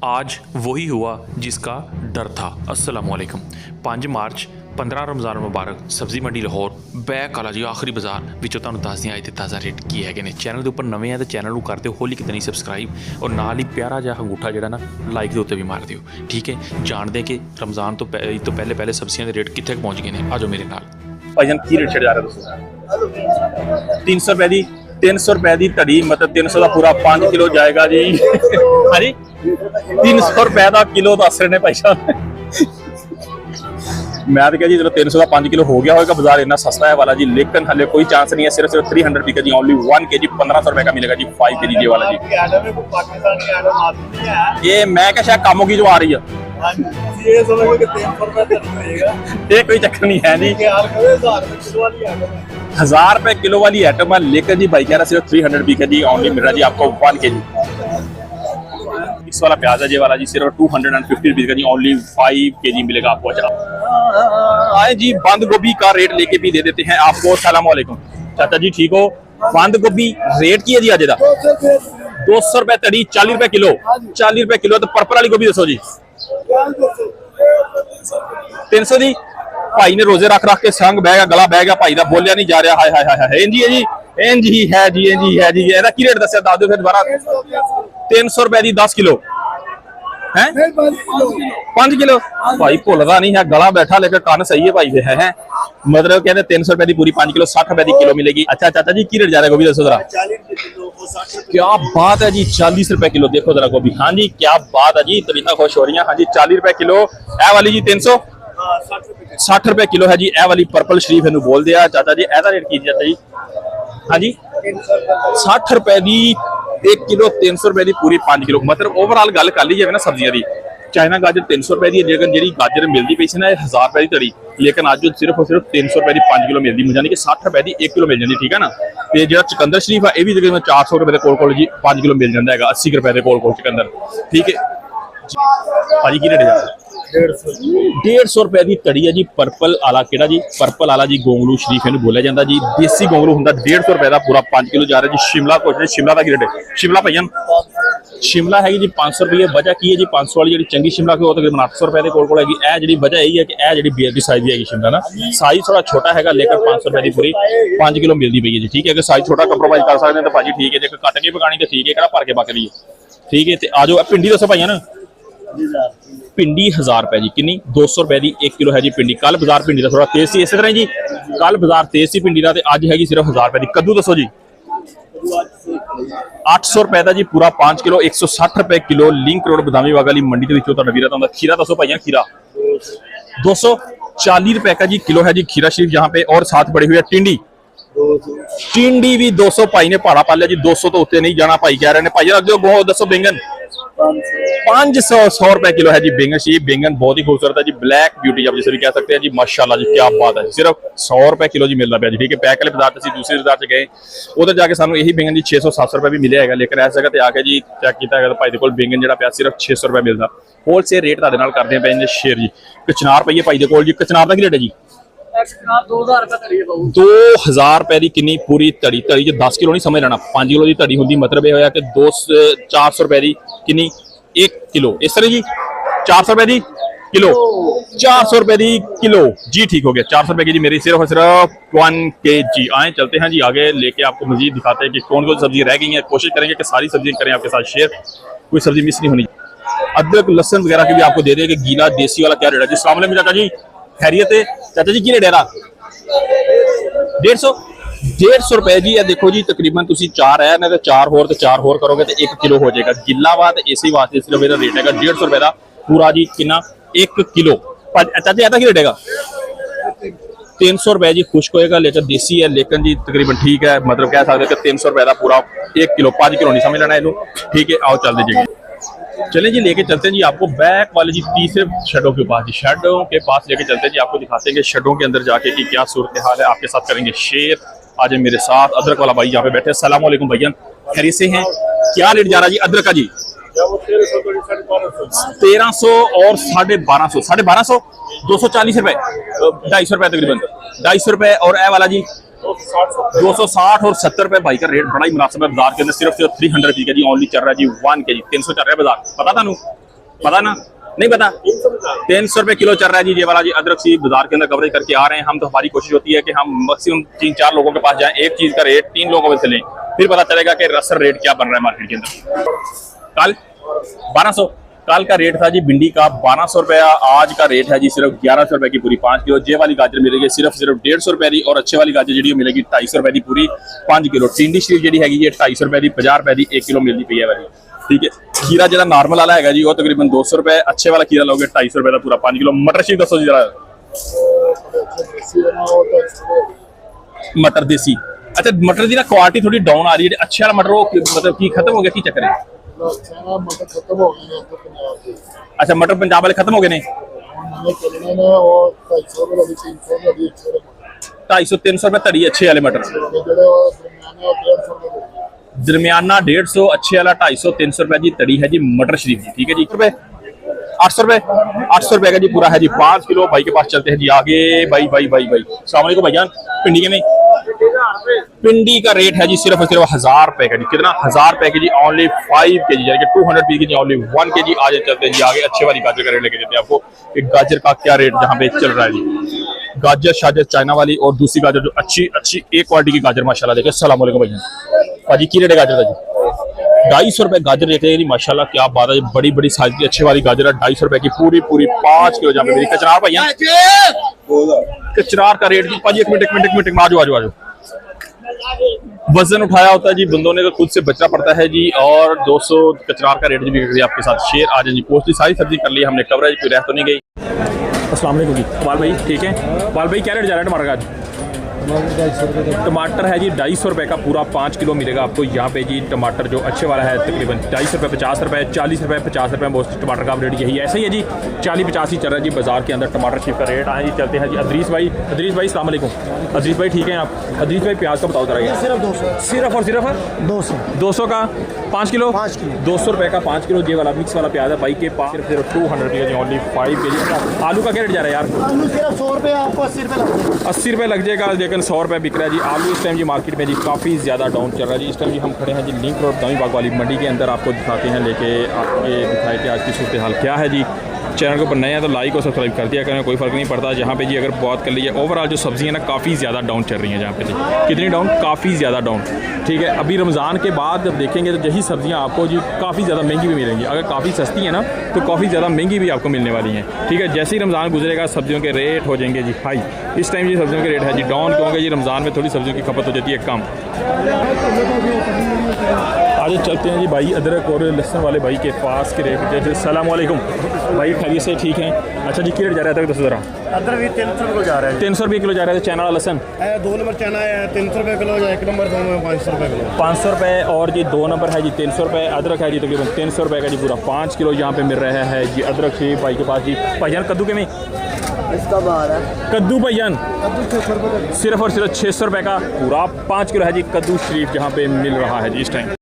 आज वही हुआ जिसका डर था। अस्सलाम वालेकुम। 5 मार्च 15 रमज़ान मुबारक। सब्जी मंडी लाहौर बैक काला जी आखिरी बाजार विचों तुहानूं दसदे अज दे ताज़ा रेट की है ने। चैनल के उपर नवे हैं तो चैनल को कर दो होली कितनी सबसक्राइब और नाल ही प्यारा जिहा अंगूठा जिहड़ा ना लाइक के उत्ते भी मार दिओ। ठीक है, जानते कि रमज़ान तो पहले सब्जियों के रेट कितने पहुँच गए हैं। आ जाओ मेरे नाल। भाईजान की रेट छड़ जा रहा है 300 रुपए की 300 रुपए की धड़ी मतलब 300 का पूरा 5 किलो जाएगा जी। हाँ जी 300 रुपए का किलो दस रहे ने भाई साहब। मैं तो क्या जी चलो 300 का 5 किलो हो गया होगा। बाजार इतना सस्ता है वाला जी, लेकिन हले कोई चांस नहीं है। सिर्फ 300 रुपए का जी ओनली 1 kg 1500 रुपए का मिलेगा जी 5 kg ये वाला जी। ये मैं क्या शायद कामों की जो आ रही है ये कोई चक्कर नहीं है जी। 1000 रुपए किलो वाली आइटम है, लेकिन जी भाई कह रहा सिर्फ 300 रुपए का जी ओनली मिल रहा जी आपको 1 kg। इस वाला प्याज है ये वाला जी सिर्फ 250 रुपीज का जी ओनली 5 kg मिलेगा आपको। अच्छा आए जी बंद गोभी का रेट लेके भी दे देते हैं आपको। सलाम वालेकुम चाचा जी, ठीक हो? बंद गोभी रेट की है जी अजे का 200 रुपए तड़ी 40 रुपए किलो। 40 रुपए किलो तो पर्पल वाली गोभी दसो जी 300 दी। भाई ने रोजे रख रख के संग बह गया, गला बह गया, भाई का बोलिया नहीं जा रहा। हाय हाय हाय हाय इंजी है जी, इंजी है जी, इंजी है जी। ਇਹਦਾ ਕੀ ਰੇਟ ਦੱਸਿਆ ਦੱਸ ਦਿਓ ਫਿਰ ਦੁਬਾਰਾ। 300 रुपए ਦੀ 10 किलो है 5 किलो। भाई भुलदा नहीं है, गला बैठा लेकर कान सही है भाई है मतलब कहते 300 रुपए की पूरी 5 किलो 60 रुपए की किलो मिलेगी। अच्छा चाचा जी की रेट जा रहा है गोभी दसो जरा। क्या बात है जी 40 रुपए किलो। देखो जरा गोभी। हाँ जी क्या बात है जी, तरीका खुश हो रही है। हाँ जी 40 रुपए किलो। ए वाली जी 300 60 रुपए किलो है जी। ए वाली पर्पल शरीफ इनू बोल दिया चाचा जी। एदा रेट की जाता जी? हाँ जी 60 रुपए की 1 किलो 300 रुपए की पूरी 5 किलो। मतलब ओवरऑल गल कर ली जाए ना सब्जियों की, चाइना गाजर 300 रुपए की, लेकिन जी गाजर मिलती पई सी ना 1000 रुपए की तड़ी, लेकिन अज सिर्फ और सिर्फ 300 रुपए की 5 किलो मिलती, यानी कि 60 रुपए की 1 किलो मिल जाती। ठीक है ना। तो जो चुकंदर शरीफ है यह भी तकरीबन 400 रुपए के कोल जी 5 किलो मिल जाता है। 80 रुपए के कोल चुकंदर। ठीक है भाजी की रेट है 150 रुपए की तड़ी है जी। पर्पल आला केड़ा जी? पर्पल आला जी गोंगलू शरीफ इन्हें बोलिया जाता जी। देसी गोंगलू होंगे 150 रुपए का पूरा 5 किलो जा रहा जी। शिमला कुछ शिमला का की रेट है? शिमला भैया शिमला है जी 500 रुपये। वजह की है जी 500 वाली जी चंगी शिमला की तकरीबन 800 रुपए के कोल हैगी। यह जी वजह यही है कि यह जी बेर की साइज की हैगी शिमला ना, साइज थोड़ा छोटा है लेकिन 500 रुपए की पूरी 5 किलो मिलती पई है जी। ठीक है, अगर साइज छोटा कंप्रोमाइज कर सकते हैं तो भाजी ठीक है, जो कट के पकानी तो ठीक है, क्या भर के पक रही है। ठीक है, आ जाओ भिंडी दसो भाई ना। भिंडी 1000 रुपए जी कितनी 200 रुपए की 1 किलो है जी भिंडी। कल बाजार भिंडी का थोड़ा तेज सी, इस तरह जी कल बाजार तेज सी भिंडी का, अज हैगी सिर्फ 1000 रुपए की। कद्दू दसो जी 800 रुपए का जी पूरा 5 किलो 160 रुपए kilo. Link road Badami Bagh वाली मंडी के वीर आता। खीरा दसो भाई खीरा 240 रुपए का जी किलो है जी खीरा शरीफ यहाँ पे। और साथ पड़ी हुई है टिंडी, टिंडी भी 200 भाई ने भाड़ा पा लिया जी। 200 तो उत्ते नहीं जाना भाई कह रहे हैं। भाई अगे दसो बैंगन 500 रुपए किलो है जी बैंगन शरीफ। बैंगन बहुत ही खूबसूरत है जी, ब्लैक ब्यूटी आप जिसे भी कह सकते हैं जी। माशाल्लाह जी क्या बात है, सिर्फ 100 रुपए किलो जी मिल रहा है जी। ठीक है, पैक वाले बाजार से दूसरे बाजार से गए उधर जाके सानू यही बैंगन जी 600-700 रुपए भी मिले है, लेकिन इस जगह आके जी चेक किया भाई दे कोल बैंगन जो सिर्फ 600 रुपए मिलता। होलसेल रेट तुहाडे नाल करदे पे जी शेयर जी। कचनार पई है भाई दे कोल जी। कचनार का की रेट है जी? 2000 रुपए की किन्नी पूरी धड़ी। धड़ी जो 10 किलो नहीं समझ लेना, 5 किलो की धड़ी होंगी। मतलब यह होया कि 400 रुपए की किन्नी 1 किलो। इस तरह जी 400 रुपए की किलो 400 रुपए की किलो जी। ठीक हो गया 400 रुपए की जी मेरी सिर्फ और सिर्फ 1 kg। आए चलते हैं जी आगे, लेके आपको मजीद दिखाते हैं कि कौन कौन सब्जी रह गई हैं। कोशिश करेंगे कि सारी सब्जी करें आपके साथ शेयर, कोई सब्जी मिस नहीं होनी। अदरक लहसन वगैरह की भी आपको दे देंगे। गीला देसी वाला क्या रेट है जी? अस्सलाम वालेकुम चाचा जी, खैरियत है चाचा जी? की रेट है 150 रुपए जी। देखो जी तकरीबन तुम 4 है ना, 4 होर करोगे तो 1 किलो हो जाएगा। गिला वाद इसी वास्ते सिर्फ ਇਹਦਾ रेट है 150 रुपए का पूरा जी। कितना 1 किलो चाचा जी ऐसा की रेट है? 300 रुपए जी खुश्क होएगा, लेकिन देसी है, लेकिन जी तकरीबन ठीक है। मतलब कह सकते कि 300 रुपए का पूरा 1 किलो 5 किलो नहीं समझ लेना इनू। ठीक है, आओ चल दीजिए। चले जी लेके चलते हैं जी आपको बैक वाले जी तीसरे शेडों के पास जी। शेडों के पास लेके चलते हैं जी, आपको दिखाते हैं कि शेडों के अंदर जाके की क्या सूरत हाल है, आपके साथ करेंगे शेयर। आज मेरे साथ अदरक वाला भाई यहाँ पे बैठे। अस्सलाम वालेकुम भैया, खैरियत से हैं? क्या रेट जा रहा है जी अदरक का जी? 1300 और 1250 1250 240 रुपए 250 रुपए तकरीबन 250 रुपए। और ए वाला जी 260 और 70 रुपए भाई का रेट बड़ा ही मुनासिब है बाजार के अंदर। सिर्फ 300 रुपए का जी ओनली चल रहा है जी 1 kg 300 चल रहा है बाजार। पता था पता ना नहीं पता 300 रुपए किलो चल रहा है जी ये वाला जी अदरक सी बाजार के अंदर कवरेज करके आ रहे हैं हम। तो हमारी कोशिश होती है कि हम मैक्सिमम 3-4 लोगों के पास जाएं, एक चीज का रेट 3 लोगों में से लें, फिर पता चलेगा कि असल रेट क्या बन रहा है मार्केट के अंदर। कल 1200 कल का रेट था जी भिंडी का 1200 रुपया, आज का रेट है जी सिर्फ 1100 रुपए की पूरी 5 किलो। जे वाली गाजर मिलेगी सिर्फ 150 रुपए की और अच्छे वाली गाजर जी मिलेगी 250 रुपए की पूरी 5 किलो। टिंडी शरीफ जी हैगी 250 रुपए की 50 रुपए की 1 किलो मिलती पई है वाली। ठीक है, खीरा जो नॉर्मल वाला है जी वो तकरीबन 200 रुपए, अच्छे वाला खीरा लोगे 250 रुपए का पूरा 5 किलो। मटर शरीफ दसो जी जरा, मटर देसी। अच्छा मटर की ना क्वालिटी थोड़ी डाउन आ रही है, अच्छे वाला मटर वो मतलब की खत्म हो गया की चक्कर है? अच्छा मटर पंजाब वाले खत्म हो गए ने, 250-300 रुपए तड़ी अच्छे वाले मटर, दरमियाना 150, अच्छे वाला 250-300 रुपए जी तड़ी है जी मटर शरीफ जी। ठीक है जी 800 रुपए का जी पूरा है जी 5 किलो। भाई के पास चलते हैं जी आगे। भाई अस्सलाम वालेकुम भाईजान, भिंडी के नहीं भिंडी का रेट है जी सिर्फ और सिर्फ 1000 रुपए का जी। कितना? 1000 रुपए की जी ओनली 5 kg यानी कि 200 रुपए की जी ओनली 1 kg। आज चलते हैं जी आगे, अच्छे वाली गाजर का रेट लेके देते हैं आपको कि गाजर का क्या रेट जहाँ पे चल रहा है जी। गाजर शाजर चाइना वाली और दूसरी गाजर जो अच्छी एक क्वालिटी की गाजर माशाल्लाह। देखिए अस्सलाम वालेकुम भाईजान, भाजी की रेट है गाजर का जी? 250 रुपए गाजर देते हैं जी माशाल्लाह, क्या बात है। बड़ी साइज की अच्छे वाली गाजर है 250 रुपए की पूरी 5 किलो। जहाँ पे मेरी कचरार भैया कचरार का रेट जी पाजी एक मिनट आजो वजन उठाया होता है जी बंदों ने, तो खुद से बचना पड़ता है जी। और 200 कचरार का रेट भी कर दिया आपके साथ शेयर। आज जी पोस्टली सारी सब्जी कर ली हमने कवरेज, कोई रह तो नहीं गई। अस्सलाम वालेकुम जी इकबाल भाई, ठीक है इकबाल भाई क्या रेट जा रहा है टमाटर का आज? टमाटर है जी 250 रुपए का पूरा 5 किलो मिलेगा आपको यहाँ पे जी। टमाटर जो अच्छे वाला है तकरीबन 250 रुपए, 50 रुपए, 40 रुपए, 50 रुपए मोस्ट टमाटर का रेट यही है। ऐसा ही है जी 40-50 ही चल रहा है जी बाजार के अंदर टमाटर शिप का रेट। आए जी चलते हैं जी अदरीस भाई अस्सलाम वालेकुम। अदरीस भाई ठीक है आप? अदरीस भाई प्याज का बताओ जरा। सिर्फ 200, सिर्फ और सिर्फ 200 का 5 किलो 200 रुपए का 5 किलो। ये वाला मिक्स वाला प्याज है भाई के पास सिर्फ 200 रुपये का ओनली 5 kg। आलू का क्या रेट जा रहा है यार? आलू सिर्फ 100 रुपये, आपको 80 रुपये लग 80 रुपये लग जाएगा। जाएगा लेकिन 100 रुपये बिक रहा है जी आलू इस टाइम जी मार्केट में जी काफ़ी ज़्यादा डाउन चल रहा है जी। इस टाइम जी हम खड़े हैं जी लिंक रोड दामी बाग वाली मंडी के अंदर, आपको दिखाते हैं लेके आपके दिखाए कि आज की सूरत हाल क्या है जी। चैनल के ऊपर नए हैं तो लाइक और सब्सक्राइब कर दिया करें, कोई फ़र्क नहीं पड़ता। जहाँ पे जी अगर बात कर लीजिए ओवरऑल जो सब्ज़ी है ना काफ़ी ज़्यादा डाउन चल रही हैं जहाँ पे जी। कितनी डाउन? काफ़ी ज़्यादा डाउन। ठीक है, अभी रमज़ान के बाद जब देखेंगे तो यही सब्ज़ियाँ आपको जी काफ़ी ज़्यादा महंगी भी मिलेंगी। अगर काफ़ी सस्ती है ना तो काफ़ी ज़्यादा महंगी भी आपको मिलने वाली हैं। ठीक है, जैसे ही रमज़ान गुजरेगा सब्जियों के रेट हो जाएंगे जी हाई। इस टाइम जी सब्जियों के रेट है जी डाउन, क्योंकि जी रमज़ान में थोड़ी सब्जियों की खपत हो जाती है कम। आज चलते हैं जी भाई अदरक और लहसुन वाले भाई के पास के रेट। जैसे अस्सलाम वालेकुम भाई, खैरियत से ठीक हैं? अच्छा जी क्या रेट जा रहा है? दस ज़रा अदरक भी 300 रुपये जा रहा है। 300 रुपये किलो जा रहा है। चाइना वाला लहसुन 2 नंबर चना है 300 रुपये किलो, 1 नंबर 500 रुपये किलो। 500 रुपये और जी 2 नंबर है जी 300 रुपये। अदरक है जी तकरीबन 300 रुपये का जी पूरा 5 किलो यहाँ पे मिल रहा है जी। अदरक शरीफ भाई के पास जी। भाईजान कद्दू के में इसका बाहर है कद्दू भाईजान कद्दू 600 रुपये सिर्फ और सिर्फ 600 रुपये का पूरा 5 किलो है जी कद्दू शरीफ जहाँ पे मिल रहा है जी इस टाइम।